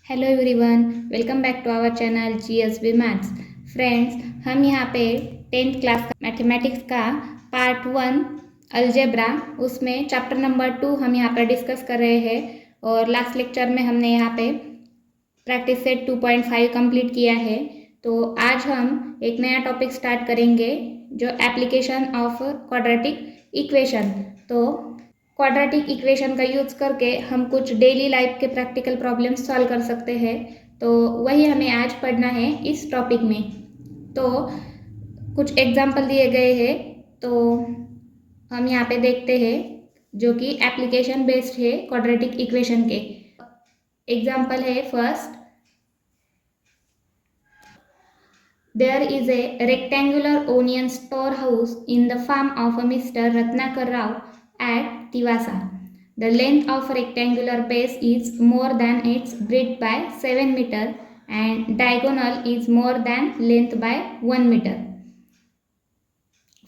Hello everyone, welcome back to our channel GSB maths. Friends, हम यहाँ पे 10th class का मैथमेटिक्स का पार्ट 1 अलजेब्रा उसमें चैप्टर नंबर 2 हम यहाँ पे डिस्कस कर रहे हैं। और लास्ट लेक्चर में हमने यहाँ पे प्रैक्टिस सेट 2.5 कंप्लीट किया है। तो आज हम एक नया टॉपिक स्टार्ट करेंगे जो एप्लीकेशन ऑफ क्वाड्रेटिक इक्वेशन। तो क्वाड्रेटिक इक्वेशन का यूज़ करके हम कुछ डेली लाइफ के प्रैक्टिकल प्रॉब्लम्स सॉल्व कर सकते हैं। तो वही हमें आज पढ़ना है इस टॉपिक में। तो कुछ एग्जाम्पल दिए गए हैं, तो हम यहाँ पे देखते हैं जो कि एप्लीकेशन बेस्ड है क्वाड्रेटिक इक्वेशन के। एग्जाम्पल है first, there is a rectangular onion storehouse in the farm of a Mr. Ratnakar Rao at Tivasa. The length of a rectangular base is more than its breadth by 7 meter and diagonal is more than length by 1 meter.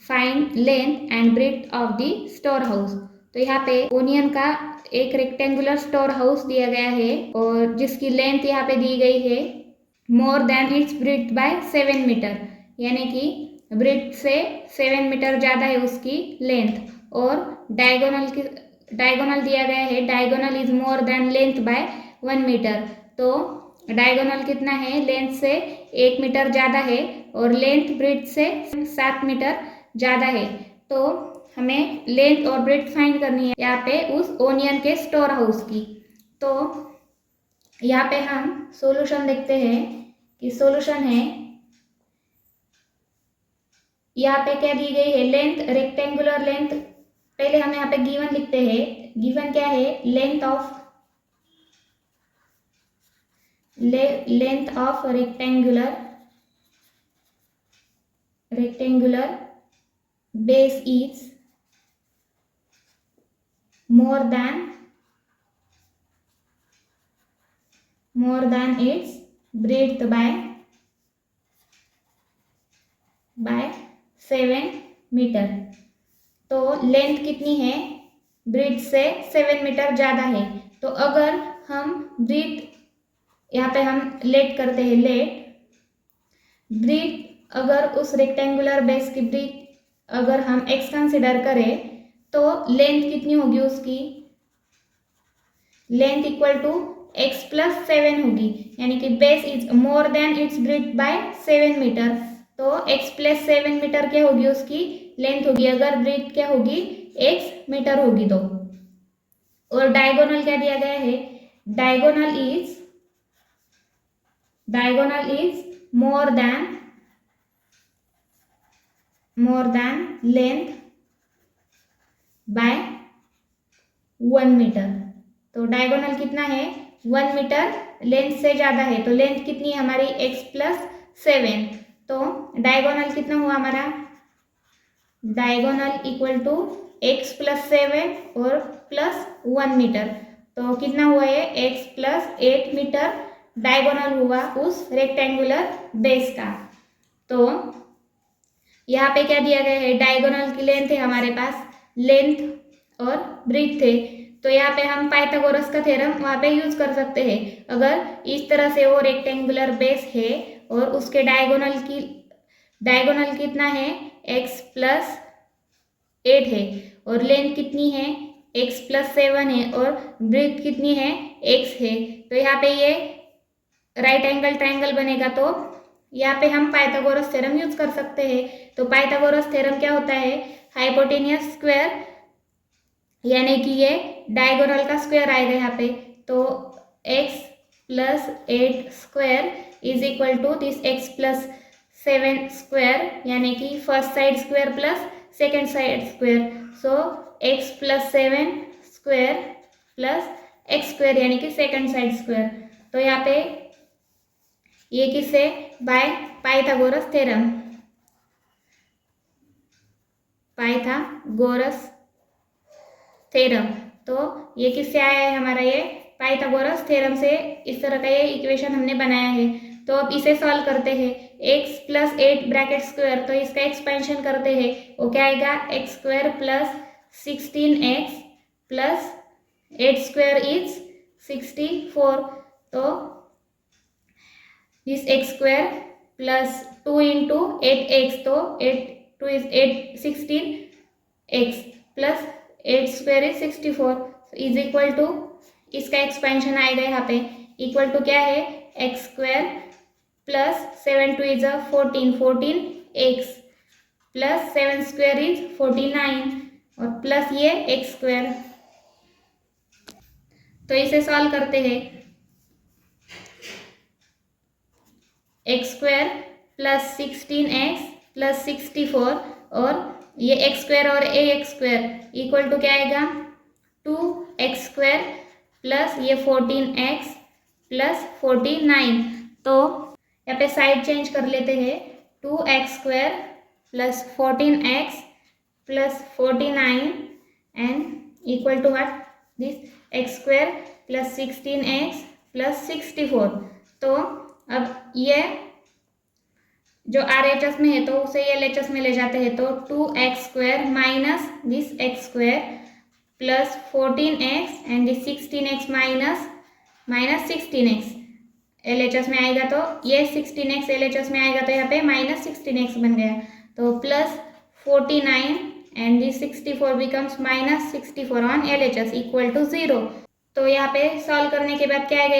Find length and breadth of the storehouse. तो यहाँ पे onion का एक rectangular store house दिया गया है और जिसकी लेंथ यहाँ पे दी गई है more than its breadth by 7 metre, यानी कि ब्रेथ से 7 मीटर ज़्यादा है उसकी लेंथ। और डायगोनल दिया गया है, diagonal is more than length by 1 metre. तो डायगोनल कितना है, लेंथ से 1 मीटर ज़्यादा है और लेंथ ब्रेथ से 7 मीटर ज़्यादा है। तो हमें लेंथ और ब्रेथ फाइंड करनी है यहाँ पे उस ओनियन के स्टोर हाउस की। तो यहाँ पे हम सॉल्यूशन देखते हैं कि सॉल्यूशन है, यहाँ पे क्या दी गई है, लेंथ, रेक्टेंगुलर लेंथ। पहले हम यहाँ पे गिवन लिखते हैं। गिवन क्या है, length of rectangular base is more than its breadth by 7 metre. तो लेंथ कितनी है, ब्रेथ से 7 मीटर ज़्यादा है। तो अगर हम ब्रेथ यहाँ पे हम लेट करते हैं, ब्रेथ अगर उस रेक्टेंगुलर बेस की ब्रेथ अगर हम x कंसिडर करें तो लेंथ कितनी होगी, उसकी length equal to x plus 7 होगी, यानी कि base is more than its breadth by 7 metre. तो x प्लस 7 मीटर क्या होगी, उसकी लेंथ होगी, अगर ब्रेथ क्या होगी, x मीटर होगी। तो और डायगोनल क्या दिया गया है, diagonal is more than length by 1 metre. तो डायगोनल कितना है, 1 मीटर लेंथ से ज़्यादा है। तो लेंथ कितनी है हमारी, x प्लस 7। तो डायगोनल कितना हुआ हमारा, diagonal equal to x plus 7 और प्लस 1 मीटर। तो कितना हुआ है, x प्लस 8 मीटर डायगोनल हुआ उस रेक्टेंगुलर बेस का। तो यहाँ पे क्या दिया गया है, डायगोनल की लेंथ है हमारे पास, लेंथ और ब्रेथ थे। तो यहाँ पे हम पाइथागोरस का थ्योरम वहाँ पे यूज कर सकते हैं। अगर इस तरह से वो रेक्टेंगुलर बेस है और उसके डायगोनल कितना है, x प्लस 8 है और लेंथ कितनी है, x प्लस 7 है और ब्रेथ कितनी है, x है। तो यहाँ पे ये राइट एंगल ट्रायंगल बनेगा। तो यहाँ पे हम पाइथागोरस थ्योरम यूज कर सकते हैं। तो पाइथागोरस थ्योरम क्या होता है, हाइपोटेनियस स्क्वायर, यानी कि ये डायगोनल का स्क्वायर आएगा यहाँ पे। तो x plus 8 square is equal to this x plus 7 square, यानी कि first side square plus second side square. So x plus 7 square plus x square, यानी कि सेकेंड साइड स्क्वायर। तो यहाँ पे ये किससे, बाय पाइथागोरस थ्योरम, तो ये किससे आया है हमारा, ये पाइथागोरस थ्योरम से इस तरह का ये इक्वेशन हमने बनाया है। तो अब इसे सॉल्व करते हैं, x प्लस 8 ब्रैकेट स्क्वायर, तो इसका एक्सपेंशन करते हैं, वो क्या आएगा, x square plus 16x plus 8 square is 64। तो this x square plus 2 into 8x, तो 8 2 is 8 16x plus 8 square is 64 is equal to, इसका एक्सपेंशन आएगा यहाँ पे, इक्वल टू क्या है x square plus 7 2 is 14 14x plus 7 square is 49 और plus ये एक्स स्क्वायर। तो इसे सॉल्व करते हैं, x square plus 16x plus 64 और ये एक्स स्क्वायर और ए एक्स स्क्वायर इक्वल टू क्या आएगा 2x स्क्वायर प्लस ये 14x प्लस 49। तो यहाँ पे साइड चेंज कर लेते हैं, 2x square plus 14x plus 49 and equal to what this x square plus 16x plus 64। तो अब ये जो RHS में है तो उसे LHS में ले जाते हैं, तो 2x square minus this x square plus 14x and this 16x minus 16x LHS में आएगा, तो ये 16x LHS में आएगा, तो यहाँ पे माइनस 16x बन गया, तो plus 49 and this 64 becomes minus 64 on LHS equal to 0। तो यहाँ पे सॉल्व करने के बाद क्या आएगा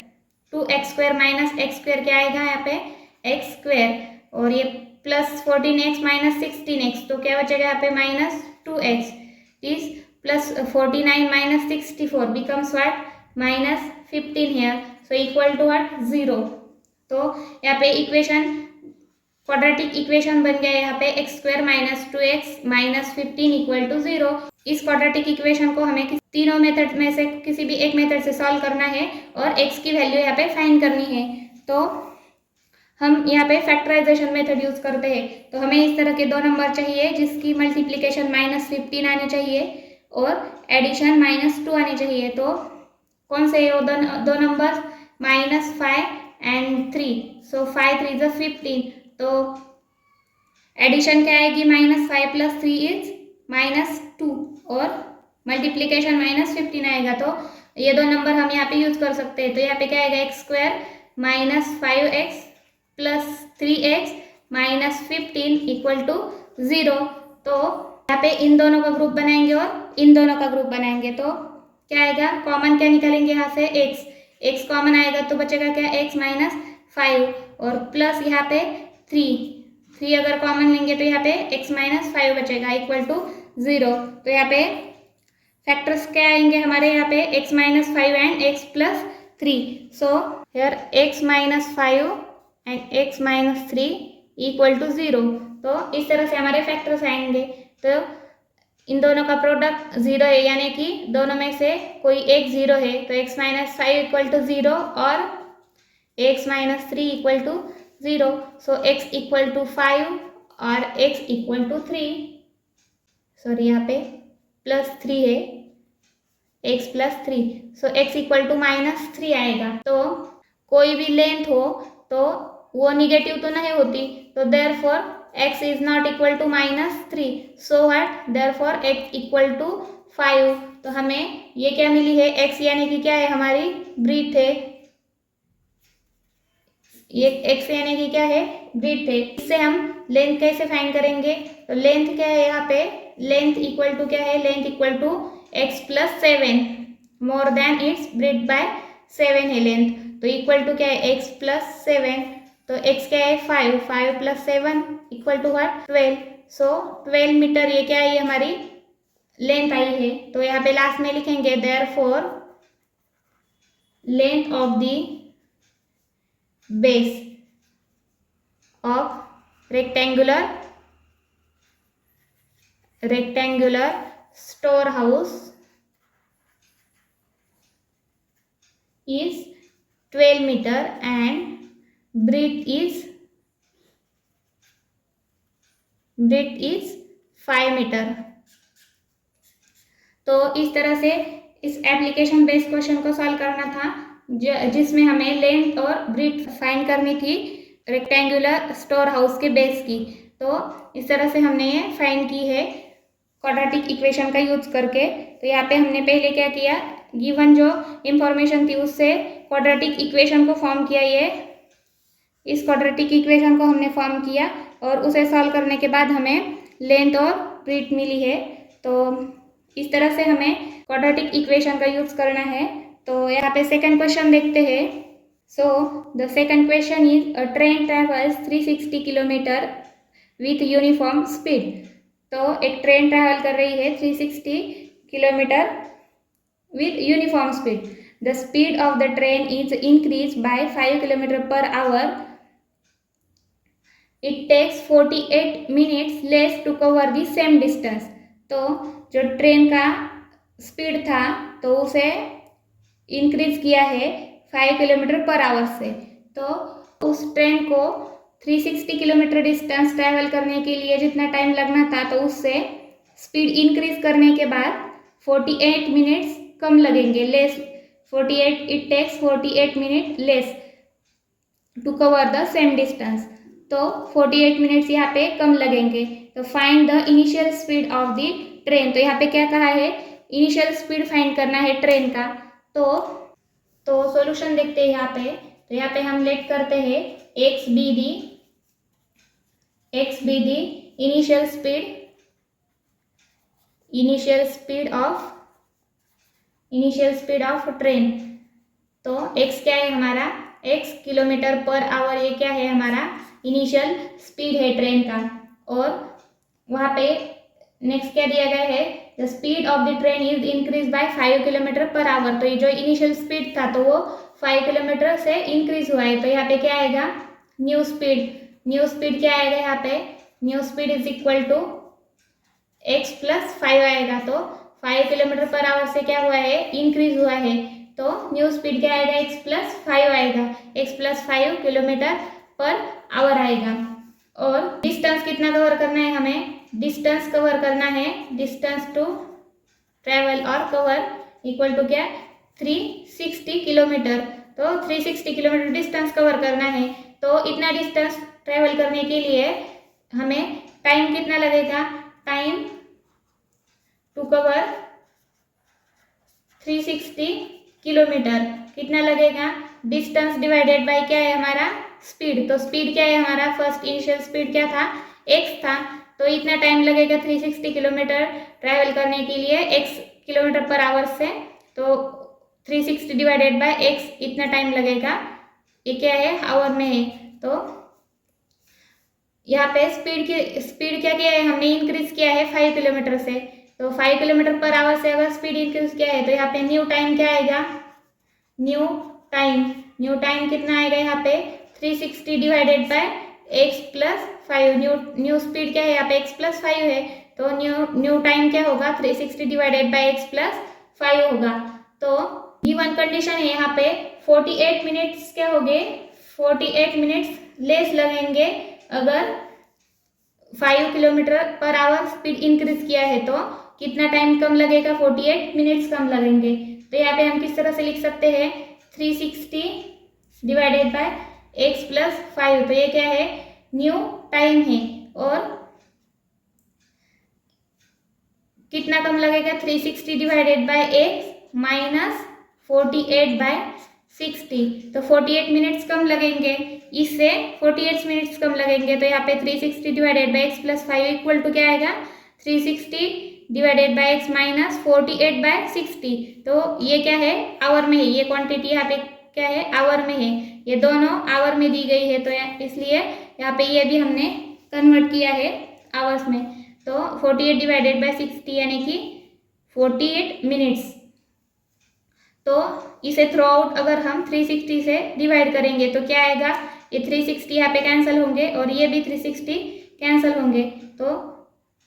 2x square minus x square क्या आएगा यहाँ पे एक्स स्क्वायर और ये प्लस 14x माइनस 16x, तो क्या बचेगा यहाँ पे minus 2x is plus 49 minus 64 becomes what minus 15 here, so equal to what 0। तो यहाँ पे इक्वेशन क्वाड्रेटिक इक्वेशन बन गया यहाँ पे x square minus 2x minus 15 equal to 0। इस क्वाड्रेटिक इक्वेशन को हमें तीनों मेथड में से किसी भी एक मेथड से सॉल्व करना है और x की वैल्यू यहाँ पे फाइंड करनी है। तो हम यहाँ पे फैक्टराइजेशन मेथड यूज करते हैं, तो हमें इस तरह के दो नंबर चाहिए जिसकी मल्टीप्लिकेशन माइनस 15 आनी चाहिए और एडिशन माइनस 2 आनी चाहिए। तो कौन से वो दो number minus 5 and 3, so 5 3 is 15, तो एडिशन क्या आएगी माइनस 5 प्लस 3 इज माइनस 2 और मल्टीप्लीकेशन माइनस 15 आएगा। तो ये दो नंबर हम यहाँ पे यूज कर सकते हैं, तो यहाँ पे क्या आएगा x square minus 5x plus 3x minus 15 equal to 0। तो यहाँ पे इन दोनों का ग्रुप बनाएंगे और इन दोनों का ग्रुप बनाएंगे, तो क्या आएगा कॉमन क्या निकालेंगे यहाँ से x कॉमन आएगा, तो बचेगा क्या x माइनस 5 और प्लस यहाँ पे 3 अगर कॉमन लेंगे तो यहाँ पे x माइनस 5 बचेगा इक्वल टू 0। तो यहाँ पे फैक्टर्स क्या आएंगे हमारे यहाँ पे x minus 5 and x plus 3, so here x minus 5 and x minus 3 equal to 0। तो इस तरह से हमारे फैक्टर्स आएंगे। तो इन दोनों का प्रोडक्ट 0 है, यानी कि दोनों में से कोई एक 0 है, तो x माइनस 5 इक्वल टू 0 और x minus 3 equal to 0, so x equal to 5 और x इक्वल टू 3, सॉरी यहाँ पे प्लस 3 है x plus 3, so x equal to minus 3 आएगा। तो कोई भी लेंथ हो तो वो निगेटिव तो नहीं होती, तो therefore x is not equal to minus 3, so what therefore x equal to 5। तो हमें ये क्या मिली है x यानी कि क्या है हमारी ब्रीथ है, ये x यानी कि क्या है ब्रीथ है। इससे हम लेंथ कैसे फाइंड करेंगे, तो लेंथ क्या है यहाँ पे लेंथ इक्वल टू क्या है length equal to x plus 7 more than its breadth by 7 है लेंथ, तो इक्वल टू क्या है x प्लस 7, तो x क्या है 5 plus 7 equal to what 12, so 12 metre ये क्या है हमारी लेंथ आई है। तो यहाँ पे लास्ट में लिखेंगे therefore length of the base of rectangular storehouse is 12 meter and breadth is 5 metre. तो इस तरह से इस एप्लीकेशन बेस्ड क्वेश्चन को सॉल्व करना था, जिसमें हमें लेंथ और ब्रीथ फाइंड करनी थी रेक्टेंगुलर स्टोर हाउस के बेस की। तो इस तरह से हमने ये फाइंड की है क्वाड्रेटिक इक्वेशन का यूज करके। तो यहाँ पे हमने पहले क्या किया, गिवन जो इंफॉर्मेशन थी उससे क्वाड्रेटिक इक्वेशन को फॉर्म किया, इस क्वाड्रेटिक इक्वेशन को हमने फॉर्म किया और उसे सॉल्व करने के बाद हमें लेंथ और ब्रीथ मिली है। तो इस तरह से हमें क्वाड्रेटिक इक्वेशन का यूज़ करना है। तो यहाँ पे सेकंड क्वेश्चन देखते हैं। So the second question is a train travels 360 kilometre with uniform speed. तो एक ट्रेन ट्रैवल कर रही है 360 kilometre with uniform speed. The speed of the train is increase by 5 kilometre per hour. It takes 48 minutes less to cover the same distance. तो जो train का speed था तो उसे इंक्रीज किया है 5 किलोमीटर पर आवर से। तो उस ट्रेन को 360 किलोमीटर डिस्टेंस ट्रैवल करने के लिए जितना टाइम लगना था तो उससे स्पीड इंक्रीज करने के बाद 48 मिनट्स कम लगेंगे, less 48, it takes 48 minute less to cover the same distance. तो 48 मिनट्स यहाँ पे कम लगेंगे। तो find the initial speed of the train. तो यहाँ पे क्या कहा है, इनिशियल स्पीड फाइंड करना है ट्रेन का। तो सॉल्यूशन देखते हैं यहाँ पे। तो यहाँ पे हम लेट करते हैं x be the initial speed of train. तो x क्या है हमारा, x किलोमीटर पर आवर, ये क्या है हमारा इनिशियल स्पीड है ट्रेन का। और वहाँ पे नेक्स्ट क्या दिया गया है, the speed of the train is increase by 5 kilometre per hour. तो ये जो इनिशियल स्पीड था तो वो 5 किलोमीटर से इंक्रीज हुआ है। तो यहाँ पे क्या आएगा, न्यू स्पीड क्या आएगा यहाँ पे, new speed is equal to x + 5 आएगा। तो 5 किलोमीटर पर आवर से क्या हुआ है, इंक्रीज हुआ है। तो न्यू स्पीड क्या आएगा, x + 5 आएगा, x + 5 किलोमीटर पर आवर आएगा। और डिस्टेंस कितना कवर करना है हमें, डिस्टेंस कवर करना है, डिस्टेंस टू ट्रेवल और कवर इक्वल टू क्या, 360 किलोमीटर। तो 360 किलोमीटर डिस्टेंस कवर करना है। तो इतना डिस्टेंस ट्रेवल करने के लिए हमें टाइम कितना लगेगा, टाइम टू कवर 360 किलोमीटर कितना लगेगा, डिस्टेंस डिवाइडेड बाय क्या है हमारा, स्पीड। तो स्पीड क्या है हमारा, फर्स्ट इनिशियल स्पीड क्या था, x था। तो इतना टाइम लगेगा 360 किलोमीटर ट्रैवल करने के लिए x किलोमीटर पर आवर से। तो 360 डिवाइडेड बाय x इतना टाइम लगेगा, ये क्या है आवर में है। तो यहाँ पे स्पीड क्या किया है हमने, इंक्रीज किया है 5 किलोमीटर से। तो 5 किलोमीटर पर आवर से अगर स्पीड इंक्रीज किया है तो यहाँ पे न्यू टाइम क्या आएगा, न्यू टाइम कितना आएगा यहाँ पे, 360 divided by x + 5। New speed क्या है यहाँ पे, x + 5 है। तो न्यू टाइम क्या होगा, 360 डिवाइडेड बाय x + 5 होगा। तो गिवन कंडीशन है यहाँ पे 48 मिनट्स क्या हो गए, 48 मिनट्स लेस लगेंगे अगर 5 kilometre per our speed increase किया है। तो कितना टाइम कम लगेगा, 48 मिनट्स कम लगेंगे। तो यहाँ पे हम किस तरह से लिख सकते हैं, 360 डिवाइडेड बाय x + 5। तो ये क्या है, न्यू टाइम है। और कितना कम लगेगा, 360 डिवाइडेड बाय x - 48 बाय 60। तो 48 मिनट्स कम लगेंगे, इससे 48 मिनट्स कम लगेंगे। तो यहाँ पे 360 divided by x + 5 equal to क्या आएगा, 360 डिवाइडेड बाय x - 48 बाय 60। तो ये क्या है, आवर में है, ये क्वांटिटी यहाँ पे क्या है, आवर में है। ये दोनों आवर में दी गई है, तो इसलिए यहाँ पे ये भी हमने कन्वर्ट किया है आवर्स में। तो 48 डिवाइडेड बाय 60 यानी कि 48 मिनट्स। तो इसे थ्रू आउट अगर हम 360 से डिवाइड करेंगे तो क्या आएगा, ये 360 यहाँ पे कैंसिल होंगे और ये भी 360 कैंसिल होंगे। तो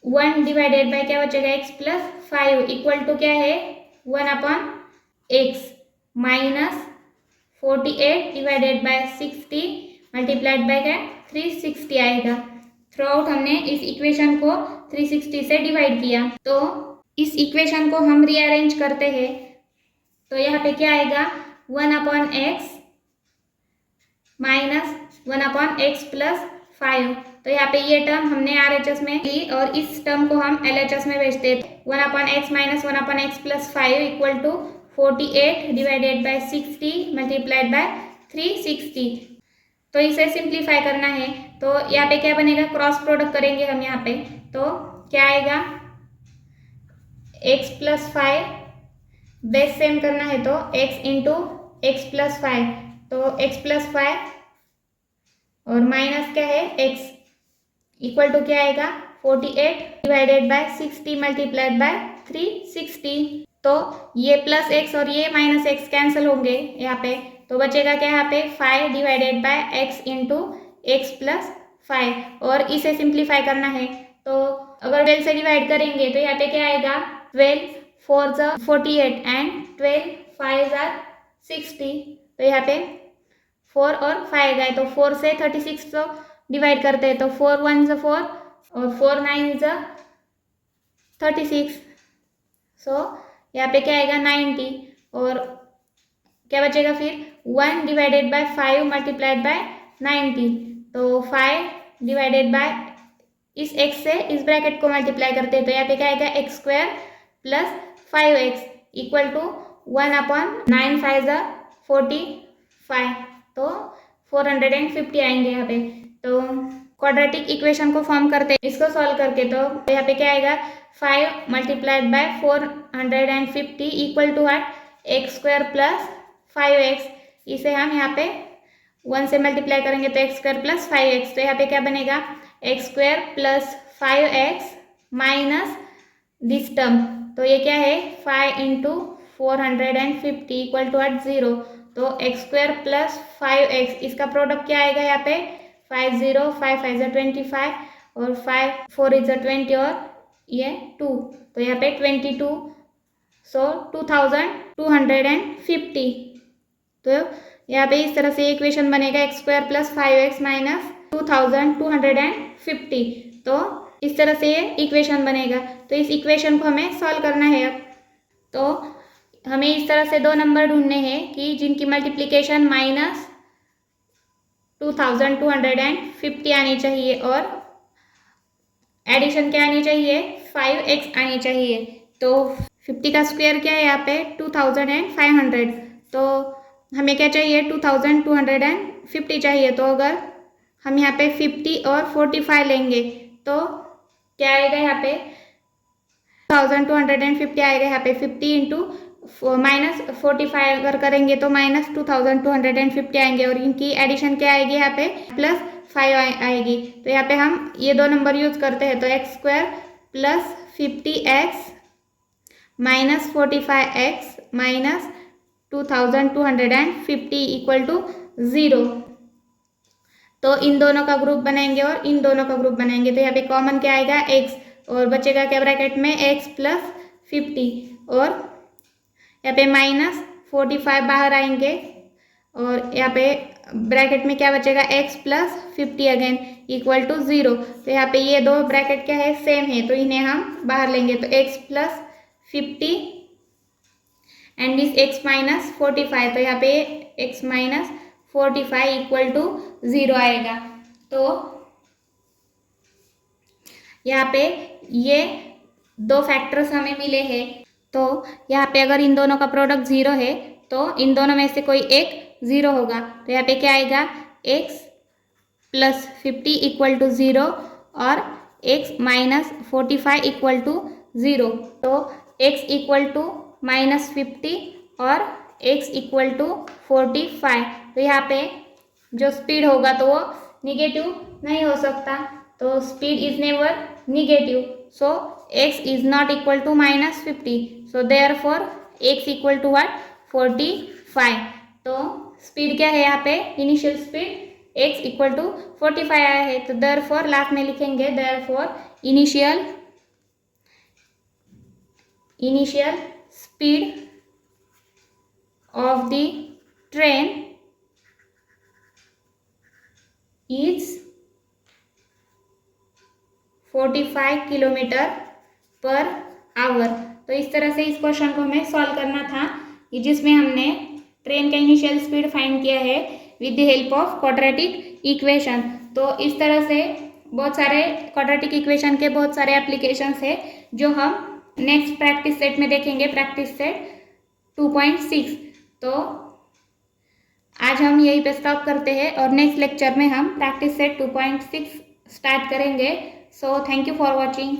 1 डिवाइडेड बाय क्या बचेगा, x + 5 इक्वल टू क्या है, 1/x - 48 divided by 60 multiplied bye क्या, 360 आएगा। थ्रू आउट हमने इस इक्वेशन को 360 से डिवाइड किया। तो इस इक्वेशन को हम रीअरेंज करते हैं। तो यहाँ पे क्या आएगा, 1/x - 1/x + 5। तो यहाँ पे ये टर्म हमने RHS में ली और इस टर्म को हम LHS में भेजते थे। 1/x - 1/x + 5 equal to 48 divided by 60 multiplied by 360। तो इसे सिंप्लीफाई करना है। तो यहाँ पे क्या बनेगा, क्रॉस प्रोडक्ट करेंगे हम यहाँ पे, तो क्या आएगा, x प्लस 5, बेस सेम करना है तो x इंटू एक्स प्लस 5, तो x प्लस 5 और माइनस क्या है x इक्वल टू क्या आएगा 48 डिवाइडेड बाय 60 मल्टीप्लाइड बाय 360। तो ये प्लस x और ये माइनस x कैंसिल होंगे यहाँ पे, तो बचेगा क्या यहाँ पे 5 divided by x into x plus 5, और इसे सिंप्लीफाई करना है। तो अगर 12 से डिवाइड करेंगे तो यहाँ पे क्या आएगा 12 4 ज़ा 48 एंड 12 5 ज़ा 60, तो यहाँ पे 4 और 5 गए, तो 4 से 36 तो डिवाइड करते हैं, तो 4 1 ज़ा 4 और 4 9 ज़ा 36, सो यहाँ पे क्या आएगा 90, और क्या बचेगा फिर 1 डिवाइडेड बाय 5 मल्टीप्लाइड बाय 90, तो 5 डिवाइडेड बाय इस x से इस ब्रैकेट को मल्टीप्लाई करते हैं, तो यहाँ पे क्या आएगा x square plus 5x equal to 1/9 5 ज़ा 45, तो 450 आएंगे यहाँ पे। तो क्वाड्रेटिक इक्वेशन को फॉर्म करते हैं इसको सॉल्व करके, तो यहाँ पे क्या आएगा 5 multiplied by 450 equal to x square plus 5x, इसे हम यहाँ पे 1 से मल्टीप्लाई करेंगे तो एक्स स्क्वायर प्लस 5x, तो यहाँ पे क्या बनेगा x square plus 5x minus this term, तो ये क्या है 5 इंटू 450 इक्वल टू 0, तो एक्स स्क्वायर प्लस 5x, इसका प्रोडक्ट क्या आएगा यहाँ पे 5 0 5 5 ज़ा 25 और 5 4 ज़ा 20 और ये 2, तो यहाँ पे 22, सो 2250, तो यहाँ पे इस तरह से इक्वेशन बनेगा x square plus 5x minus 2250, तो इस तरह से ये इक्वेशन बनेगा। तो इस इक्वेशन को हमें सॉल्व करना है अब, तो हमें इस तरह से दो नंबर ढूंढने हैं कि जिनकी मल्टीप्लिकेशन माइनस 2250 आनी चाहिए और एडिशन क्या आनी चाहिए 5x आनी चाहिए। तो 50 का स्क्वायर क्या है यहाँ पे 2500, तो हमें क्या चाहिए 2250 चाहिए, तो अगर हम यहाँ पे 50 और 45 लेंगे तो क्या आएगा यहाँ पे 2250 आएगा, यहाँ पे 50 इंटू माइनस 45 अगर करेंगे तो माइनस 2250 आएंगे, और इनकी एडिशन क्या आएगी यहाँ पे प्लस 5 आएगी, तो यहाँ पे हम ये दो नंबर यूज करते हैं, तो x square plus 50x minus 45x minus 2250 equal to 0, तो इन दोनों का ग्रुप बनाएंगे और इन दोनों का ग्रुप बनाएंगे, तो यहाँ पे कॉमन क्या आएगा x, और बचेगा क्या ब्रैकेट में x प्लस 50, और यहाँ पे माइनस 45 बाहर आएंगे, और यहाँ पे ब्रैकेट में क्या बचेगा x plus 50 again equal to 0, तो यहाँ पे ये दो ब्रैकेट क्या है सेम है, तो इन्हें हम बाहर लेंगे, तो x plus 50 and this x minus 45, तो यहाँ पे x माइनस 45 इक्वल टू 0 आएगा। तो यहाँ पे ये दो फैक्टर्स हमें मिले हैं, तो यहाँ पे अगर इन दोनों का प्रोडक्ट 0 है तो इन दोनों में से कोई एक 0 होगा, तो यहाँ पे क्या आएगा x प्लस 50 इक्वल टू 0 और x माइनस 45 इक्वल टू 0, तो x इक्वल टू माइनस 50 और x इक्वल टू 45, तो यहाँ पे जो स्पीड होगा तो वो निगेटिव नहीं हो सकता, तो speed is never negative, so x is not equal to minus 50, so therefore x equal to what 45, तो स्पीड क्या है यहाँ पे initial speed x equal to 45 आया है, तो देयरफॉर लास्ट में लिखेंगे therefore initial speed of the train is 45 kilometre per hour. तो इस तरह से इस क्वेश्चन को हमें सॉल्व करना था, जिसमें हमने ट्रेन का इनिशियल स्पीड फाइंड किया है with the help of quadratic equation. तो इस तरह से बहुत सारे क्वाड्रेटिक इक्वेशन के बहुत सारे एप्लीकेशंस है जो हम नेक्स्ट प्रैक्टिस सेट में देखेंगे, प्रैक्टिस सेट 2.6। तो आज हम यहीं पे स्टॉप करते हैं और नेक्स्ट लेक्चर में हम प्रैक्टिस सेट 2.6 स्टार्ट करेंगे। So thank you for watching.